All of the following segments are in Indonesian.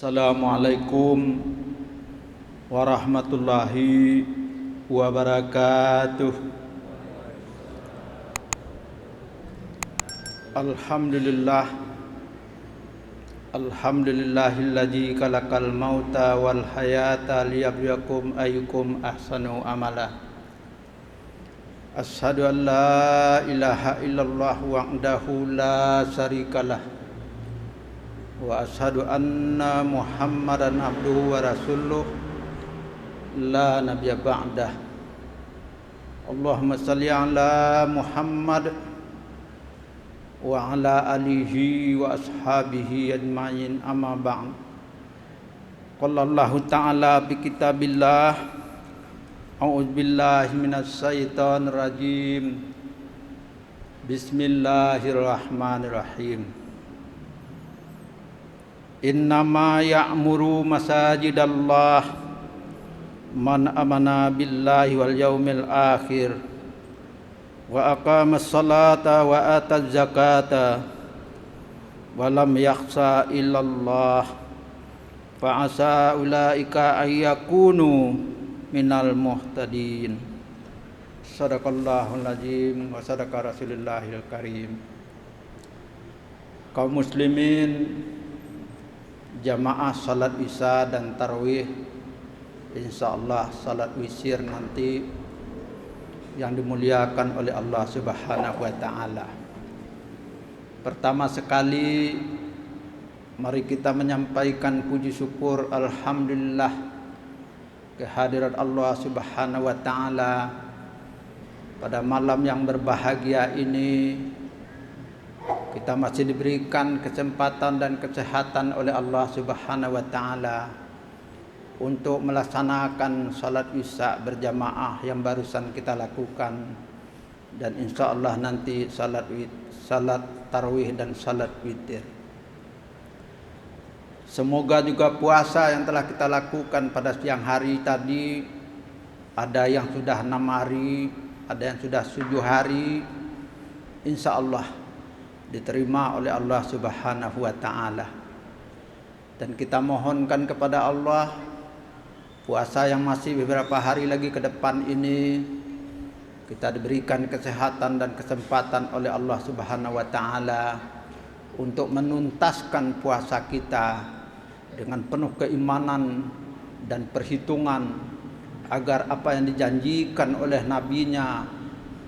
Assalamualaikum warahmatullahi wabarakatuh. Alhamdulillahilladzi khalaqal mauta wal hayata liyabluwakum ayyukum ahsanu amala. Asyhadu an la ilaha illallah wahdahu la syarikalah wa asyhadu anna Muhammadan abduhu wa rasuluh la nabiyya ba'dah. Allahumma shalli ala Muhammad wa ala alihi wa ashabihi ajma'in, amma ba'd. Qala Allah ta'ala bi kitabillah, a'udzu billahi minasy syaithanir rajim. Bismillahirrahmanirrahim. Innama ya'muru masajidallah man amana billahi wal yaumil akhir wa aqamas salata wa ataz zakata wa lam yakhsha illallah fa asa ulaika ayyakunu minal muhtadin. Sadaqallahul azim wa sadaqa rasulillahil karim. Kaum muslimin, jamaah salat isya dan tarawih, insyaallah salat witir nanti yang dimuliakan oleh Allah Subhanahu wa taala. Pertama sekali mari kita menyampaikan puji syukur alhamdulillah kehadirat Allah Subhanahu wa taala pada malam yang berbahagia ini. Kita masih diberikan kesempatan dan kesehatan oleh Allah Subhanahu wa taala untuk melaksanakan salat isya berjamaah yang barusan kita lakukan, dan insyaallah nanti salat tarawih dan salat witir. Semoga juga puasa yang telah kita lakukan pada siang hari tadi, ada yang sudah 6 hari, ada yang sudah 7 hari, insyaallah diterima oleh Allah Subhanahu wa taala. Dan kita mohonkan kepada Allah, puasa yang masih beberapa hari lagi ke depan ini kita diberikan kesehatan dan kesempatan oleh Allah Subhanahu wa taala untuk menuntaskan puasa kita dengan penuh keimanan dan perhitungan, agar apa yang dijanjikan oleh nabinya,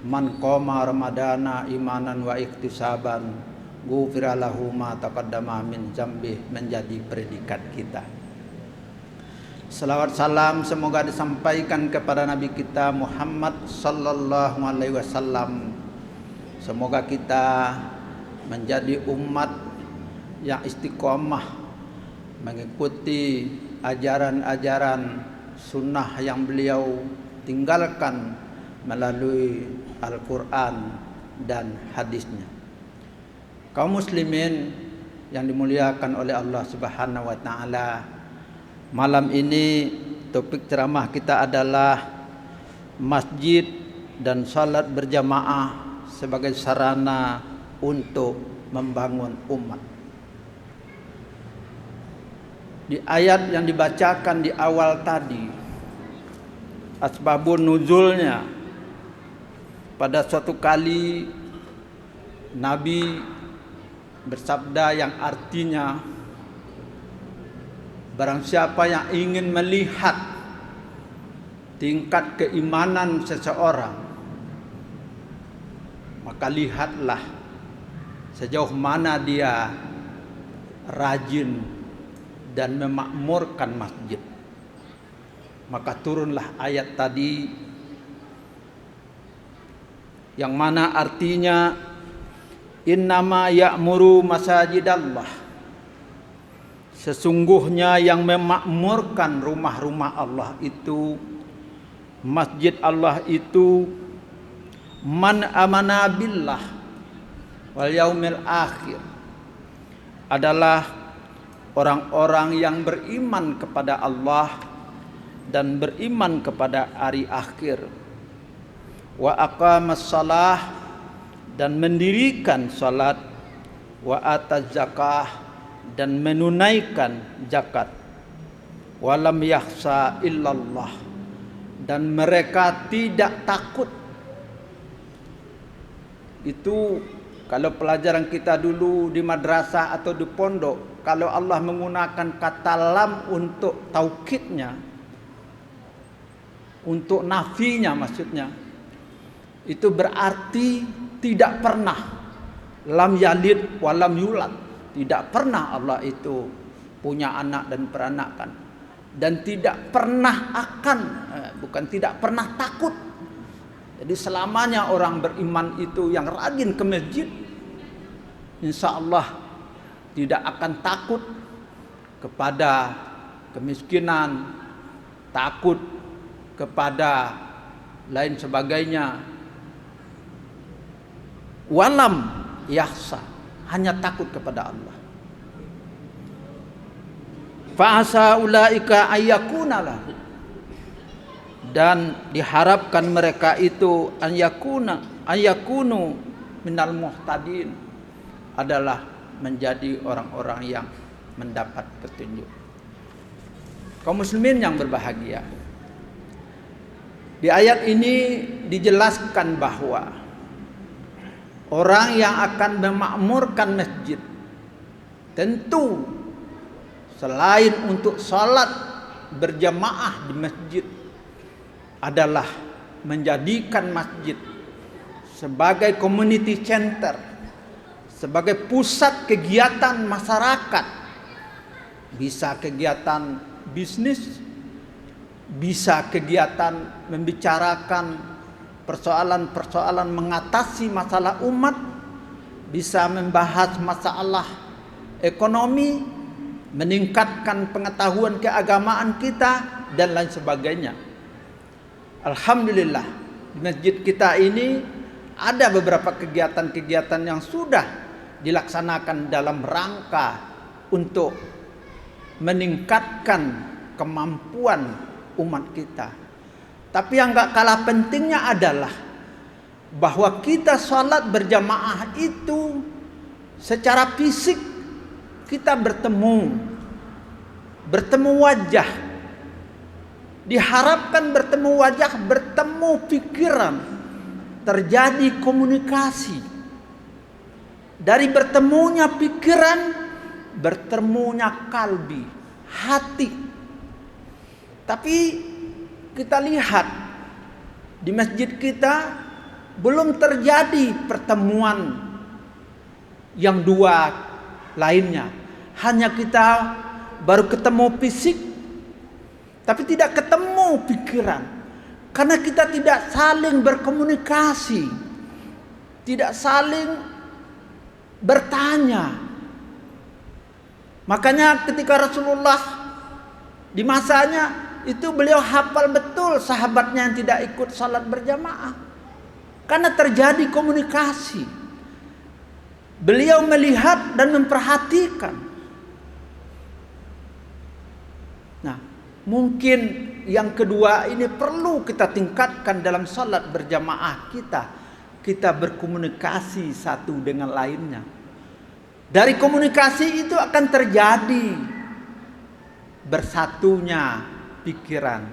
man qoma ramadana imanan wa ihtisaban ghufira lahu ma taqaddama min dzambih, menjadi predikat kita. Salawat salam semoga disampaikan kepada Nabi kita Muhammad sallallahu alaihi wasallam. Semoga kita menjadi umat yang istiqomah mengikuti ajaran-ajaran sunnah yang beliau tinggalkan melalui Al-Quran dan hadisnya. Kaum muslimin yang dimuliakan oleh Allah Subhanahu wa taala, malam ini topik ceramah kita adalah masjid dan salat berjamaah sebagai sarana untuk membangun umat. Di ayat yang dibacakan di awal tadi, asbabun nuzulnya, pada suatu kali Nabi bersabda yang artinya, barang siapa yang ingin melihat tingkat keimanan seseorang, maka lihatlah sejauh mana dia rajin dan memakmurkan masjid. Maka turunlah ayat tadi yang mana artinya innama ya'muru masajidallah, sesungguhnya yang memakmurkan rumah-rumah Allah itu, masjid Allah itu, man amana billah wal yaumil akhir, adalah orang-orang yang beriman kepada Allah dan beriman kepada hari akhir, wa aqamas salah, dan mendirikan salat, wa ataz zakah, dan menunaikan zakat. Walam yakhsha illallah, dan mereka tidak takut. Itu kalau pelajaran kita dulu di madrasah atau di pondok, kalau Allah menggunakan kata lam untuk taukidnya, untuk nafinya maksudnya, itu berarti tidak pernah. Lam yalid walam yulad, tidak pernah Allah itu punya anak dan peranakan, dan tidak pernah akan, bukan tidak pernah takut. Jadi selamanya orang beriman itu yang rajin ke masjid, insya Allah tidak akan takut kepada kemiskinan, takut kepada lain sebagainya. Walam yakhsha, hanya takut kepada Allah. Fa'asa ulaika ayyakunalah, dan diharapkan mereka itu ayyakunu minal muhtadin, adalah menjadi orang-orang yang mendapat petunjuk. Kaum muslimin yang berbahagia, di ayat ini dijelaskan bahwa orang yang akan memakmurkan masjid tentu selain untuk salat berjamaah di masjid adalah menjadikan masjid sebagai community center, sebagai pusat kegiatan masyarakat. Bisa kegiatan bisnis, bisa kegiatan membicarakan persoalan-persoalan mengatasi masalah umat, bisa membahas masalah ekonomi, meningkatkan pengetahuan keagamaan kita, dan lain sebagainya. Alhamdulillah, di masjid kita ini ada beberapa kegiatan-kegiatan yang sudah dilaksanakan dalam rangka untuk meningkatkan kemampuan umat kita. Tapi yang gak kalah pentingnya adalah bahwa kita sholat berjamaah itu secara fisik kita bertemu wajah. Diharapkan bertemu wajah, bertemu pikiran, terjadi komunikasi. Dari bertemunya pikiran, bertemunya kalbi, hati. Tapi kita lihat di masjid kita belum terjadi pertemuan yang dua lainnya. Hanya kita baru ketemu fisik, tapi tidak ketemu pikiran. Karena kita tidak saling berkomunikasi, tidak saling bertanya. Makanya ketika Rasulullah di masanya itu beliau hafal betul sahabatnya yang tidak ikut salat berjamaah, karena terjadi komunikasi. Beliau melihat dan memperhatikan. Nah, mungkin yang kedua ini perlu kita tingkatkan dalam salat berjamaah kita. Kita berkomunikasi satu dengan lainnya. Dari komunikasi itu akan terjadi bersatunya pikiran.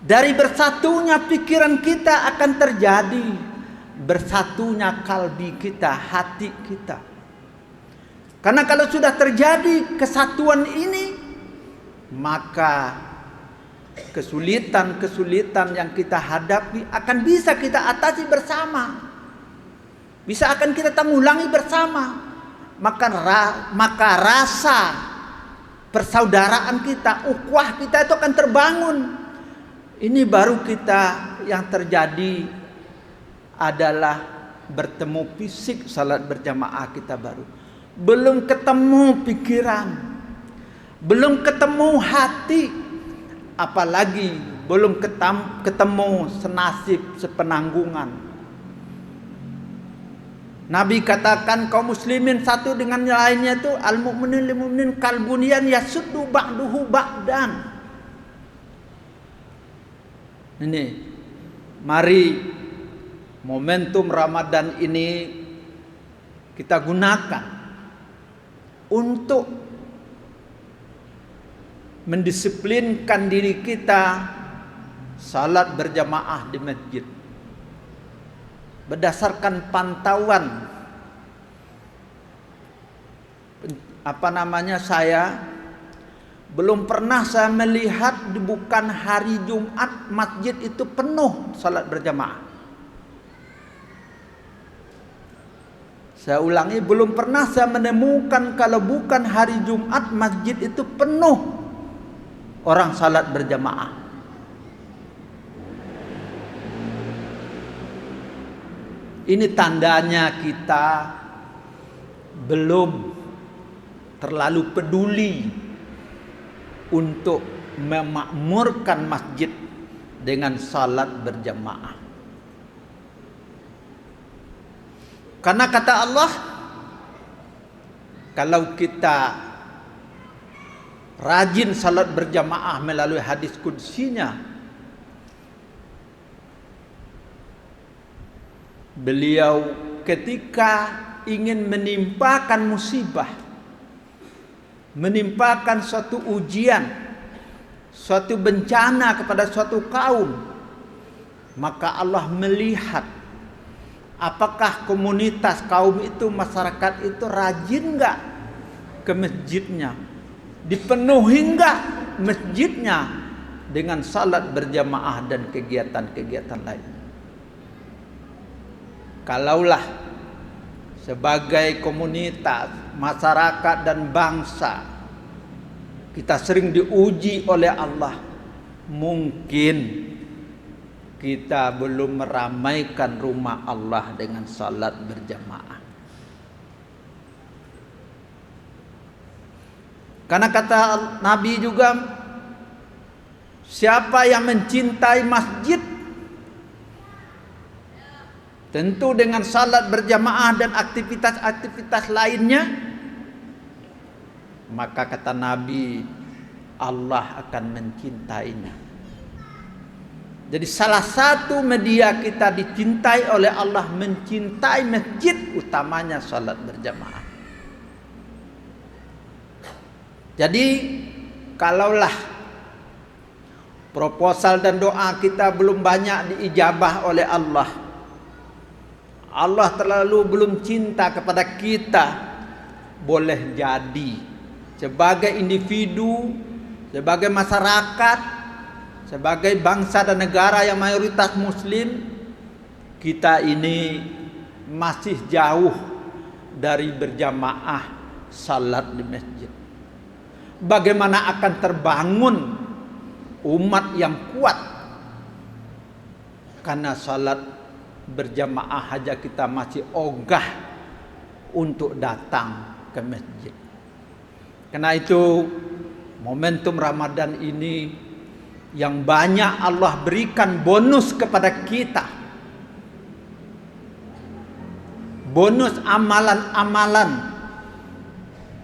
Dari bersatunya pikiran kita akan terjadi bersatunya kalbi kita, hati kita. Karena kalau sudah terjadi kesatuan ini, maka kesulitan-kesulitan yang kita hadapi akan bisa kita atasi bersama. Bisa akan kita tanggulangi bersama. Maka rasa persaudaraan kita, ukhuwah kita itu akan terbangun. Ini baru kita yang terjadi adalah bertemu fisik salat berjamaah kita baru. Belum ketemu pikiran, belum ketemu hati, apalagi belum ketemu senasib sepenanggungan. Nabi katakan kaum muslimin satu dengan lainnya itu al-mu'minin lil mu'minin kal bunyan yasuddu ba'duhu ba'dan. Ini mari momentum Ramadan ini kita gunakan untuk mendisiplinkan diri kita salat berjamaah di masjid. Berdasarkan pantauan saya belum pernah saya melihat bukan hari Jumat masjid itu penuh salat berjamaah. Saya ulangi, belum pernah saya menemukan kalau bukan hari Jumat masjid itu penuh orang salat berjamaah. Ini tandanya kita belum terlalu peduli untuk memakmurkan masjid dengan salat berjamaah. Karena kata Allah, kalau kita rajin salat berjamaah melalui hadis qudsinya, beliau ketika ingin menimpakan musibah, menimpakan suatu ujian, suatu bencana kepada suatu kaum, maka Allah melihat apakah komunitas kaum itu, masyarakat itu rajin enggak ke masjidnya, dipenuhi enggak masjidnya dengan salat berjamaah dan kegiatan-kegiatan lain. Kalaulah sebagai komunitas, masyarakat dan bangsa kita sering diuji oleh Allah, mungkin kita belum meramaikan rumah Allah dengan salat berjamaah. Karena kata Nabi juga, siapa yang mencintai masjid, tentu dengan salat berjamaah dan aktivitas-aktivitas lainnya, maka kata Nabi, Allah akan mencintainya. Jadi salah satu media kita dicintai oleh Allah, mencintai masjid, utamanya salat berjamaah. Jadi kalaulah proposal dan doa kita belum banyak diijabah oleh Allah, Allah terlalu belum cinta kepada kita, boleh jadi sebagai individu, sebagai masyarakat, sebagai bangsa dan negara yang mayoritas muslim, kita ini masih jauh dari berjamaah salat di masjid. Bagaimana akan terbangun umat yang kuat karena salat berjamaah saja kita masih ogah untuk datang ke masjid. Karena itu momentum Ramadan ini yang banyak Allah berikan bonus kepada kita, bonus amalan-amalan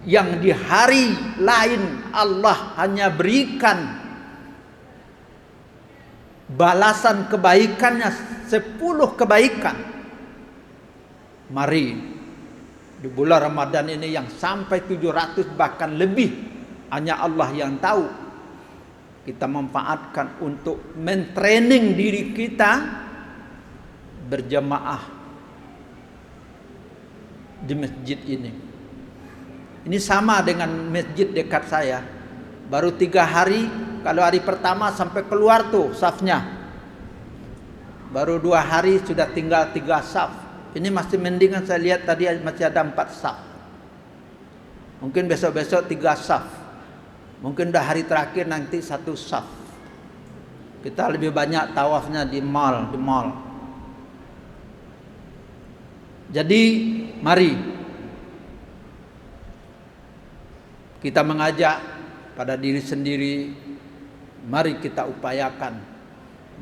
yang di hari lain Allah hanya berikan balasan kebaikannya 10 kebaikan. Mari di bulan Ramadan ini yang sampai 700 bahkan lebih, hanya Allah yang tahu, kita manfaatkan untuk mentraining diri kita berjamaah di masjid ini. Ini sama dengan masjid dekat saya, baru 3 hari. Kalau hari pertama sampai keluar tuh safnya, baru 2 hari sudah tinggal 3 saf. Ini masih mendingan, saya lihat tadi masih ada 4 saf. Mungkin besok-besok 3 saf. Mungkin udah hari terakhir nanti 1 saf. Kita lebih banyak tawafnya di mall. Jadi mari kita mengajak pada diri sendiri, mari kita upayakan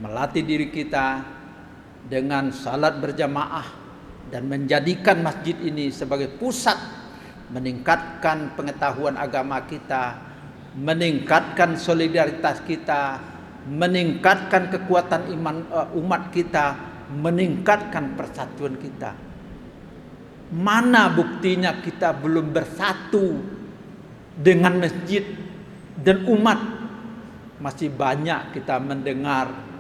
melatih diri kita dengan salat berjamaah dan menjadikan masjid ini sebagai pusat meningkatkan pengetahuan agama kita, meningkatkan solidaritas kita, meningkatkan kekuatan iman umat kita, meningkatkan persatuan kita. Mana buktinya kita belum bersatu dengan masjid dan umat? Masih banyak kita mendengar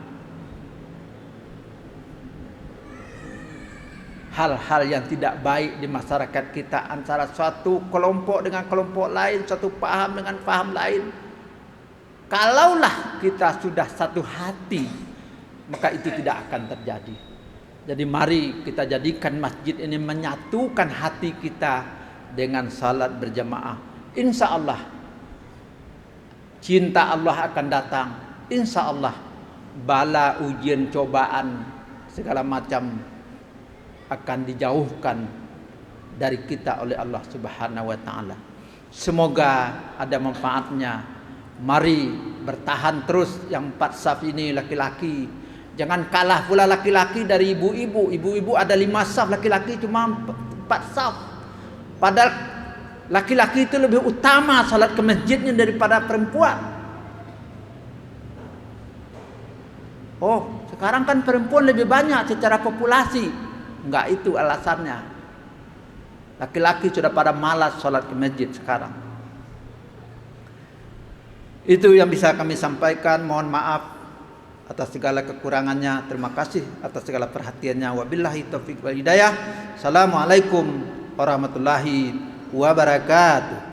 hal-hal yang tidak baik di masyarakat kita, antara suatu kelompok dengan kelompok lain, satu paham dengan paham lain. Kalaulah kita sudah satu hati, maka itu tidak akan terjadi. Jadi mari kita jadikan masjid ini menyatukan hati kita dengan salat berjamaah. Insya Allah cinta Allah akan datang. Insya Allah bala, ujian, cobaan segala macam akan dijauhkan dari kita oleh Allah Subhanahu wa taala. Semoga ada manfaatnya. Mari bertahan terus yang 4 saf ini laki-laki. Jangan kalah pula laki-laki dari ibu-ibu. Ibu-ibu ada 5 saf, laki-laki cuma 4 saf. Padahal laki-laki itu lebih utama salat ke masjidnya daripada perempuan. Oh, sekarang kan perempuan lebih banyak secara populasi. Enggak itu alasannya. Laki-laki sudah pada malas salat ke masjid sekarang. Itu yang bisa kami sampaikan. Mohon maaf atas segala kekurangannya. Terima kasih atas segala perhatiannya. Wabillahi taufiq wal hidayah. Assalamualaikum warahmatullahi wabarakatuh.